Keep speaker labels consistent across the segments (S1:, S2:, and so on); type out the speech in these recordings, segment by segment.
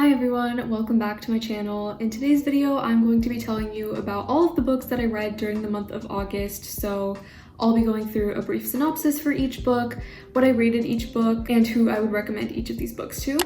S1: Hi everyone, welcome back to my channel. In today's video, I'm going to be telling you about all of the books that I read during the month of August. So I'll be going through a brief synopsis for each book, what I rated each book, and who I would recommend each of these books to.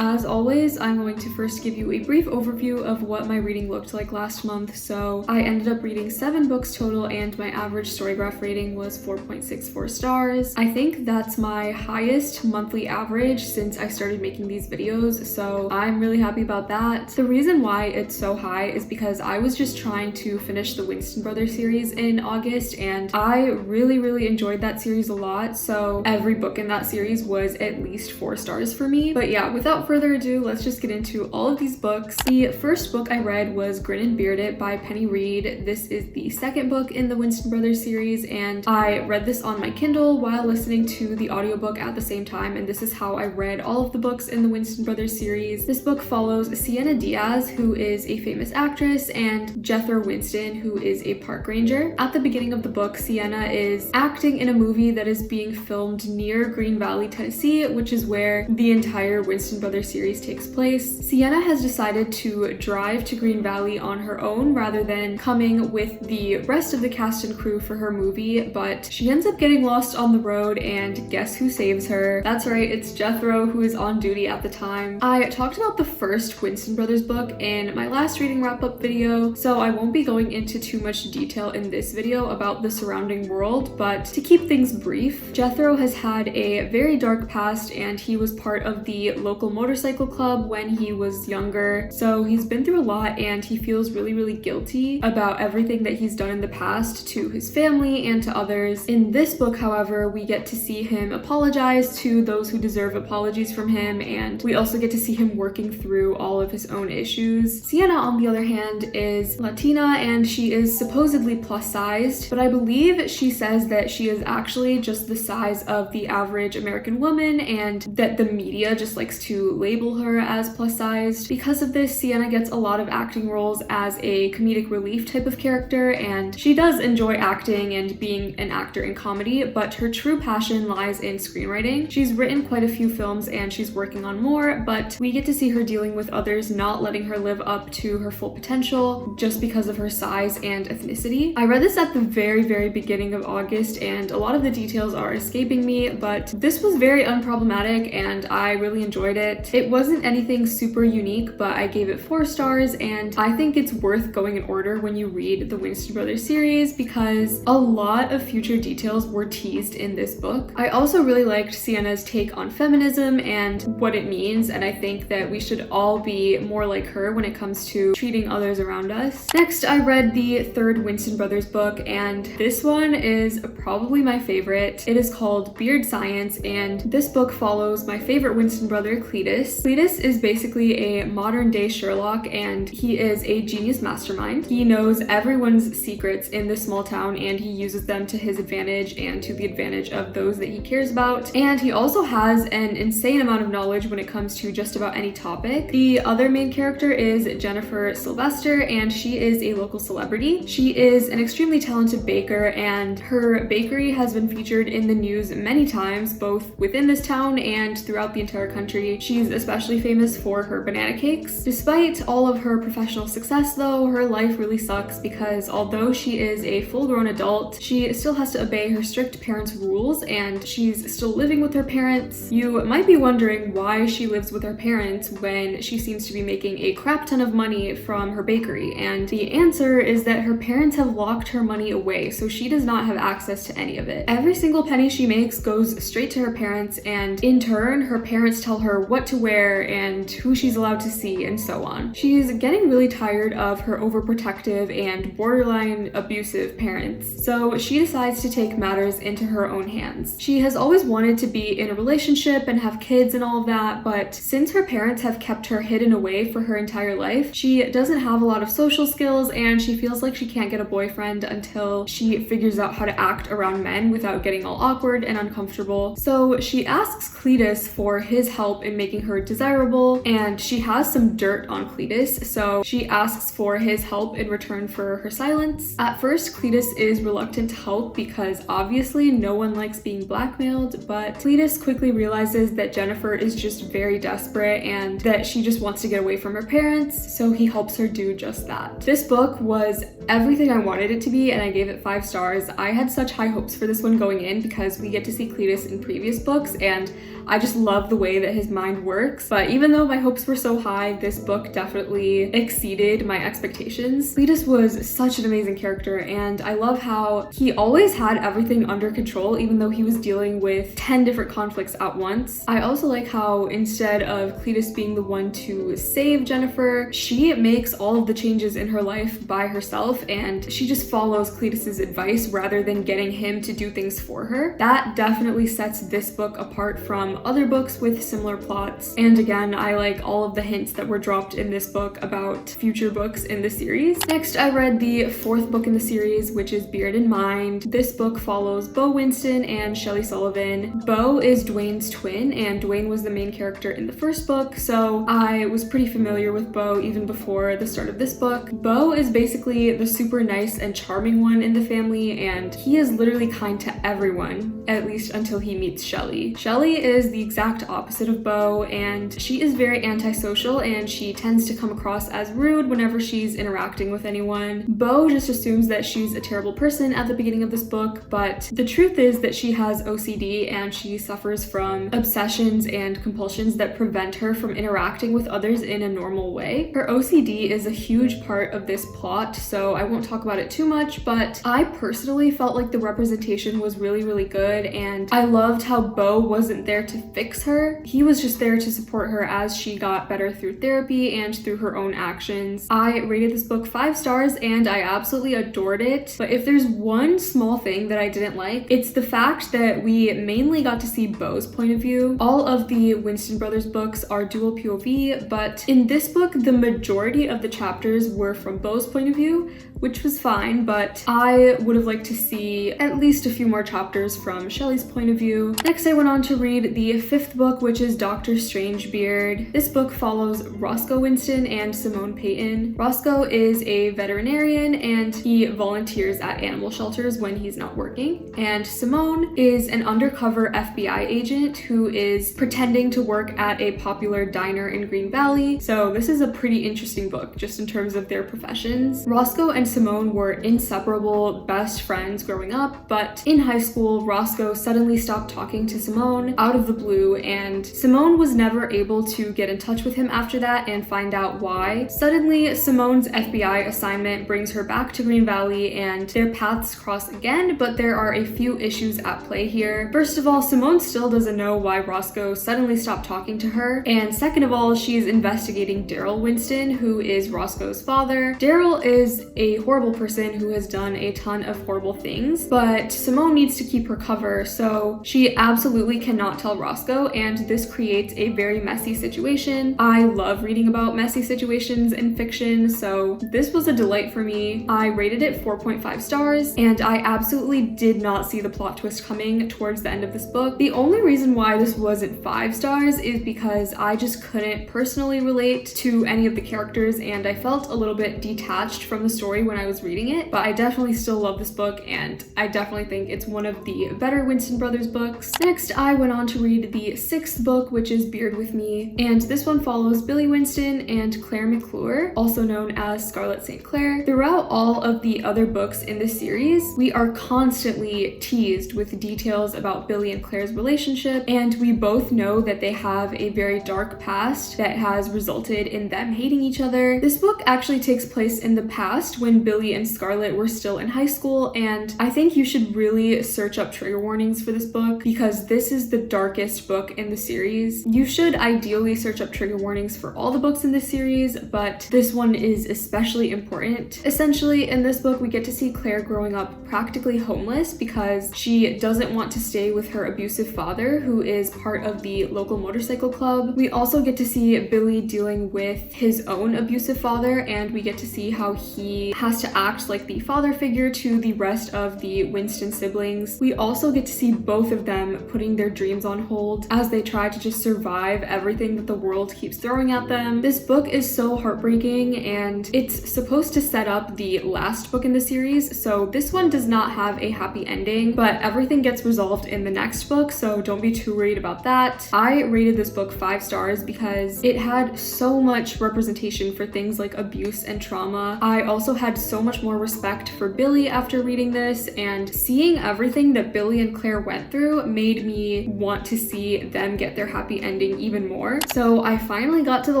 S1: As always, I'm going to first give you a brief overview of what my reading looked like last month. So I ended up reading 7 books total and my average Storygraph rating was 4.64 stars. I think that's my highest monthly average since I started making these videos, so I'm really happy about that. The reason why it's so high is because I was just trying to finish the Winston Brothers series in August and I really enjoyed that series a lot, so every book in that series was at least 4 stars for me. But yeah, without further ado, let's just get into all of these books. The first book I read was Grin and Beard It by Penny Reed. This is the second book in the Winston Brothers series, and I read this on my Kindle while listening to the audiobook at the same time, and this is how I read all of the books in the Winston Brothers series. This book follows Sienna Diaz, who is a famous actress, and Jethro Winston, who is a park ranger. At the beginning of the book, Sienna is acting in a movie that is being filmed near Green Valley, Tennessee, which is where the entire Winston Brothers series takes place. Sienna has decided to drive to Green Valley on her own rather than coming with the rest of the cast and crew for her movie, but she ends up getting lost on the road, and guess who saves her? That's right, it's Jethro, who is on duty at the time. I talked about the first Winston Brothers book in my last reading wrap-up video, so I won't be going into too much detail in this video about the surrounding world, but to keep things brief, Jethro has had a very dark past and he was part of the local motorcycle club when he was younger, so he's been through a lot and he feels really guilty about everything that he's done in the past to his family and to others. In this book, however, we get to see him apologize to those who deserve apologies from him, and we also get to see him working through all of his own issues. Sienna, on the other hand, is Latina and she is supposedly plus sized, but I believe she says that she is actually just the size of the average American woman and that the media just likes to label her as plus sized. Because of this, Sienna gets a lot of acting roles as a comedic relief type of character, and she does enjoy acting and being an actor in comedy, but her true passion lies in screenwriting. She's written quite a few films and she's working on more, but we get to see her dealing with others not letting her live up to her full potential just because of her size and ethnicity. I read this at the very beginning of August and a lot of the details are escaping me, but this was very unproblematic and I really enjoyed it. It wasn't anything super unique, but I gave it 4 stars, and I think it's worth going in order when you read the Winston Brothers series because a lot of future details were teased in this book. I also really liked Sienna's take on feminism and what it means, and I think that we should all be more like her when it comes to treating others around us. Next, I read the third Winston Brothers book, and this one is probably my favorite. It is called Beard Science, and this book follows my favorite Winston brother, Cletus. Cletus is basically a modern day Sherlock and he is a genius mastermind. He knows everyone's secrets in this small town and he uses them to his advantage and to the advantage of those that he cares about. And he also has an insane amount of knowledge when it comes to just about any topic. The other main character is Jennifer Sylvester and she is a local celebrity. She is an extremely talented baker and her bakery has been featured in the news many times, both within this town and throughout the entire country. She's especially famous for her banana cakes. Despite all of her professional success though, her life really sucks because although she is a full-grown adult, she still has to obey her strict parents' rules and she's still living with her parents. You might be wondering why she lives with her parents when she seems to be making a crap ton of money from her bakery, and the answer is that her parents have locked her money away, so she does not have access to any of it. Every single penny she makes goes straight to her parents, and in turn, her parents tell her what to wear and who she's allowed to see and so on. She's getting really tired of her overprotective and borderline abusive parents, so she decides to take matters into her own hands. She has always wanted to be in a relationship and have kids and all of that, but since her parents have kept her hidden away for her entire life, she doesn't have a lot of social skills and she feels like she can't get a boyfriend until she figures out how to act around men without getting all awkward and uncomfortable. So she asks Cletus for his help in making making her desirable, and she has some dirt on Cletus, so she asks for his help in return for her silence. At first, Cletus is reluctant to help because obviously no one likes being blackmailed, but Cletus quickly realizes that Jennifer is just very desperate and that she just wants to get away from her parents, so he helps her do just that. This book was everything I wanted it to be, and I gave it 5 stars. I had such high hopes for this one going in because we get to see Cletus in previous books, and I just love the way that his mind works. But even though my hopes were so high, this book definitely exceeded my expectations. Cletus was such an amazing character, and I love how he always had everything under control even though he was dealing with 10 different conflicts at once. I also like how instead of Cletus being the one to save Jennifer, she makes all of the changes in her life by herself, and she just follows Cletus's advice rather than getting him to do things for her. That definitely sets this book apart from other books with similar plots. And again, I like all of the hints that were dropped in this book about future books in the series. Next, I read the 4th book in the series, which is Beard in Mind. This book follows Beau Winston and Shelly Sullivan. Beau is Duane's twin, and Duane was the main character in the first book, so I was pretty familiar with Beau even before the start of this book. Beau is basically the super nice and charming one in the family, and he is literally kind to everyone, at least until he meets Shelly. Shelly is the exact opposite of Beau, and she is very antisocial, and she tends to come across as rude whenever she's interacting with anyone. Beau just assumes that she's a terrible person at the beginning of this book, but the truth is that she has OCD and she suffers from obsessions and compulsions that prevent her from interacting with others in a normal way. Her OCD is a huge part of this plot, so I won't talk about it too much, but I personally felt like the representation was really good, and I loved how Beau wasn't there to fix her. He was just there to support her as she got better through therapy and through her own actions. I rated this book 5 stars and I absolutely adored it, but if there's one small thing that I didn't like, it's the fact that we mainly got to see Beau's point of view. All of the Winston brothers books are dual POV, but in this book, the majority of the chapters were from Beau's point of view, which was fine, but I would have liked to see at least a few more chapters from Shelly's point of view. Next, I went on to read the 5th book, which is Dr. Strangebeard. This book follows Roscoe Winston and Simone Peyton. Roscoe is a veterinarian and he volunteers at animal shelters when he's not working. And Simone is an undercover FBI agent who is pretending to work at a popular diner in Green Valley. So this is a pretty interesting book just in terms of their professions. Roscoe and Simone were inseparable best friends growing up, but in high school, Roscoe suddenly stopped talking to Simone out of the blue, and Simone was never able to get in touch with him after that and find out why. Suddenly, Simone's FBI assignment brings her back to Green Valley and their paths cross again, but there are a few issues at play here. First of all, Simone still doesn't know why Roscoe suddenly stopped talking to her, and second of all, she's investigating Daryl Winston, who is Roscoe's father. Daryl is a horrible person who has done a ton of horrible things, but Simone needs to keep her cover, so she absolutely cannot tell Roscoe, and this creates a very messy situation. I love reading about messy situations in fiction, so this was a delight for me. I rated it 4.5 stars, and I absolutely did not see the plot twist coming towards the end of this book. The only reason why this wasn't 5 stars is because I just couldn't personally relate to any of the characters, and I felt a little bit detached from the story when I was reading it, but I definitely still love this book, and I definitely think it's one of the better Winston brothers books. Next, I went on to read the 6th book, which is Beard with Me, and this one follows Billy Winston and Claire McClure, also known as Scarlett St. Clair. Throughout all of the other books in this series, we are constantly teased with details about Billy and Claire's relationship, and we both know that they have a very dark past that has resulted in them hating each other. This book actually takes place in the past when Billy and Scarlett were still in high school, and I think you should really search up trigger warnings for this book because this is the darkest book in the series. You should ideally search up trigger warnings for all the books in this series, but this one is especially important. Essentially, in this book, we get to see Claire growing up practically homeless because she doesn't want to stay with her abusive father, who is part of the local motorcycle club. We also get to see Billy dealing with his own abusive father, and we get to see how he has to act like the father figure to the rest of the Winston siblings. We also also get to see both of them putting their dreams on hold as they try to just survive everything that the world keeps throwing at them. This book is so heartbreaking, and it's supposed to set up the last book in the series, so this one does not have a happy ending, but everything gets resolved in the next book, so don't be too worried about that. I rated this book 5 stars because it had so much representation for things like abuse and trauma. I also had so much more respect for Billy after reading this, and seeing everything that Billy and Claire went through made me want to see them get their happy ending even more. So I finally got to the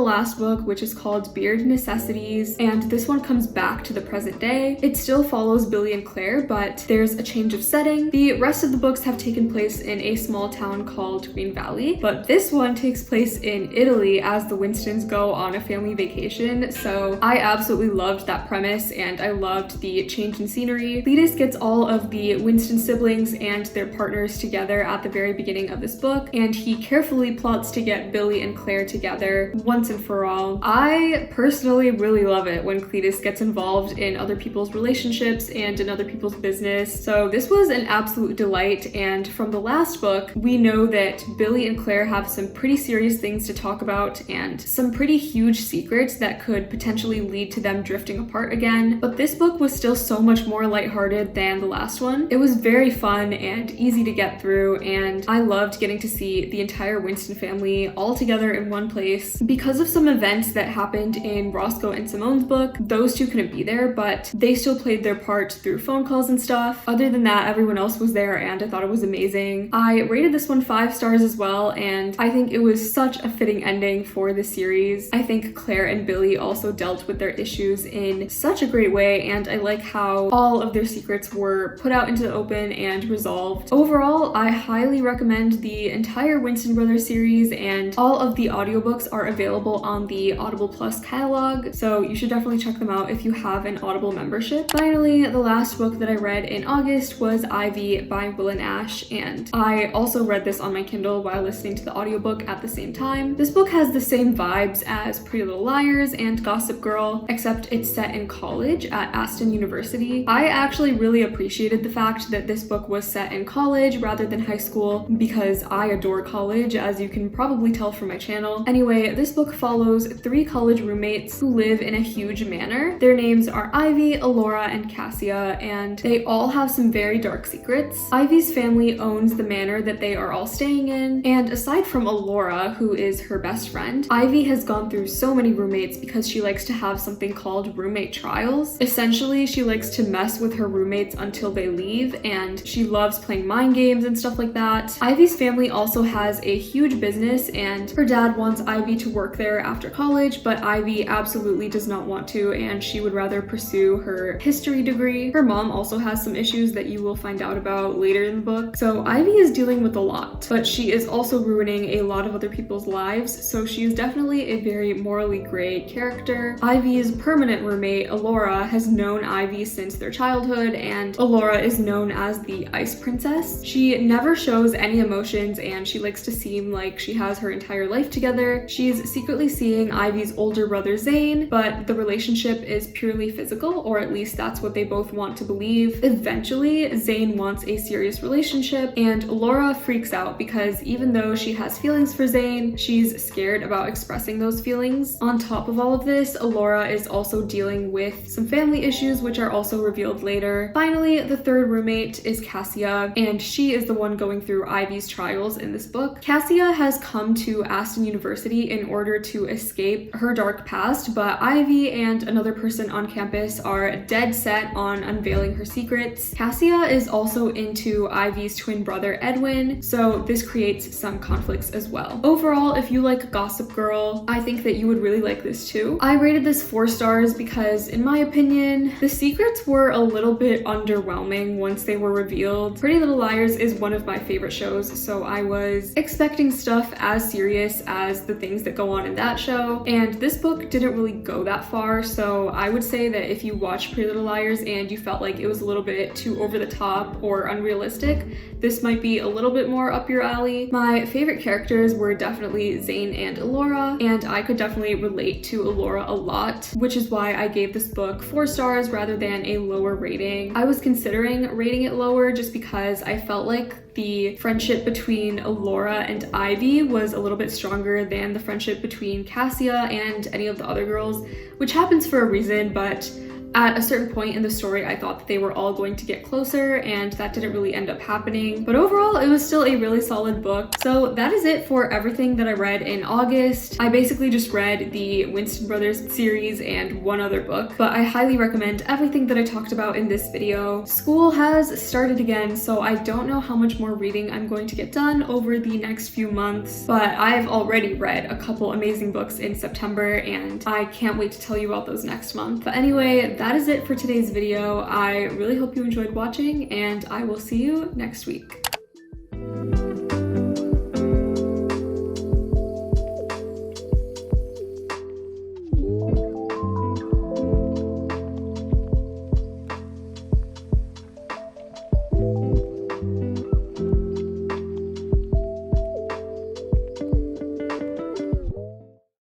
S1: last book, which is called Beard Necessities, and this one comes back to the present day. It still follows Billy and Claire, but there's a change of setting. The rest of the books have taken place in a small town called Green Valley, but this one takes place in Italy as the Winstons go on a family vacation. So I absolutely loved that premise, and I loved the change in scenery. Cletus gets all of the Winston siblings and their partners together at the very beginning of this book, and he carefully plots to get Billy and Claire together once and for all. I personally really love it when Cletus gets involved in other people's relationships and in other people's business, so this was an absolute delight. And from the last book, we know that Billy and Claire have some pretty serious things to talk about and some pretty huge secrets that could potentially lead to them drifting apart again, but this book was still so much more lighthearted than the last one. It was very fun and easy to get through, and I loved getting to see the entire Winston family all together in one place. Because of some events that happened in Roscoe and Simone's book, those two couldn't be there, but they still played their part through phone calls and stuff. Other than that, everyone else was there, and I thought it was amazing. I rated this one 5 stars as well, and I think it was such a fitting ending for the series. I think Claire and Billy also dealt with their issues in such a great way, and I like how all of their secrets were put out into the open and resolved. Overall, I highly recommend the entire Winston Brothers series, and all of the audiobooks are available on the Audible Plus catalog, so you should definitely check them out if you have an Audible membership. Finally, the last book that I read in August was Ivy by Will and Ash, and I also read this on my Kindle while listening to the audiobook at the same time. This book has the same vibes as Pretty Little Liars and Gossip Girl, except it's set in college at Aston University. I actually really appreciated the fact that this book was set in college rather than high school because I adore college, as you can probably tell from my channel. Anyway, this book follows 3 college roommates who live in a huge manor. Their names are Ivy, Alora, and Cassia, and they all have some very dark secrets. Ivy's family owns the manor that they are all staying in, and aside from Alora, who is her best friend, Ivy has gone through so many roommates because she likes to have something called roommate trials. Essentially, she likes to mess with her roommates until they leave, and she loves playing mind games and stuff like that. Ivy's family also has a huge business, and her dad wants Ivy to work there after college, but Ivy absolutely does not want to, and she would rather pursue her history degree. Her mom also has some issues that you will find out about later in the book, so Ivy is dealing with a lot, but she is also ruining a lot of other people's lives, so she is definitely a very morally gray character. Ivy's permanent roommate, Alora, has known Ivy since their childhood, and Alora is known as the Ice Princess. She never shows any emotions, and she likes to seem like she has her entire life together. She's secretly seeing Ivy's older brother Zane, but the relationship is purely physical, or at least that's what they both want to believe. Eventually, Zane wants a serious relationship, and Alora freaks out because even though she has feelings for Zane, she's scared about expressing those feelings. On top of all of this, Alora is also dealing with some family issues, which are also revealed later. Finally, the third roommate is Cassia, and she is the one going through Ivy's trials in this book. Cassia has come to Aston University in order to escape her dark past, but Ivy and another person on campus are dead set on unveiling her secrets. Cassia is also into Ivy's twin brother Edwin, so this creates some conflicts as well. Overall, if you like Gossip Girl, I think that you would really like this too. I rated this 4 stars because, in my opinion, the secrets were a little bit underwhelming once they were revealed. Pretty Little Liars is one of my favorite shows, so I was expecting stuff as serious as the things that go on in that show, and this book didn't really go that far, so I would say that if you watch Pretty Little Liars and you felt like it was a little bit too over the top or unrealistic, this might be a little bit more up your alley. My favorite characters were definitely Zane and Alora, and I could definitely relate to Alora a lot, which is why I gave this book 4 stars rather than a lower rating. I was considering rating it lower just because because I felt like the friendship between Laura and Ivy was a little bit stronger than the friendship between Cassia and any of the other girls, which happens for a reason, but at a certain point in the story, I thought that they were all going to get closer, and that didn't really end up happening. But overall, it was still a really solid book. So that is it for everything that I read in August. I basically just read the Winston Brothers series and one other book, but I highly recommend everything that I talked about in this video. School has started again, so I don't know how much more reading I'm going to get done over the next few months, but I've already read a couple amazing books in September, and I can't wait to tell you about those next month. But anyway, that is it for today's video. I really hope you enjoyed watching, and I will see you next week.